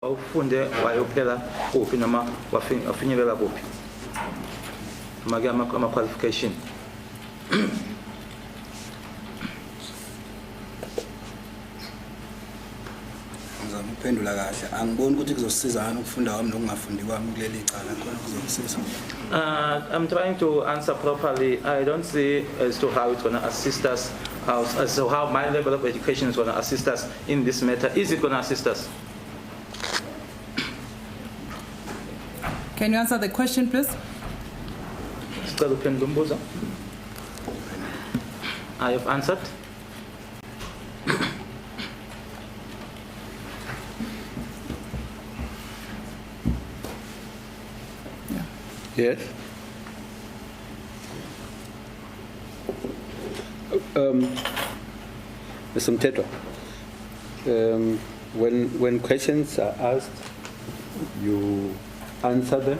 Ufunde wayophela kuphi noma wafinyelela kuphi make ama qualification Ngizamuphendula kahle angiboni ukuthi kuzosiza ngani ukufunda kwami nokungafundi kwami kuleli cala khona kuzosiza. I'm trying to answer properly. I don't see as to how it's going to assist us, as to how my level of education is going to assist us in this matter. Is it going to assist us? Can you answer the question, please? I have answered. Yes. Mr. Mteto, when questions are asked, you answer them.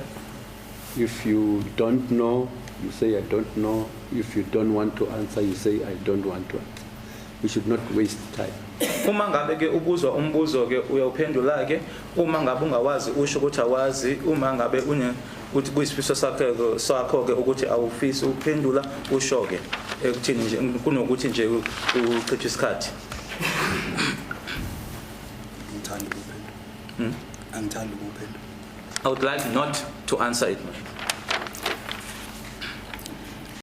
If you don't know, you say I don't know. If you don't want to answer, you say I don't want to answer. We should not waste time. Uma ngabe ke ubuzwa umbuzo ke uyawuphendula ke uma ngabe ungawazi usho ukuthi awazi uma ngabe uthi kuyisifiso sakho ke ukuthi awufisi uphendula usho ke ekuthini nje kunokuthi nje uchitha isikhathi. Angithandi ukuphendula. I would like not to answer it.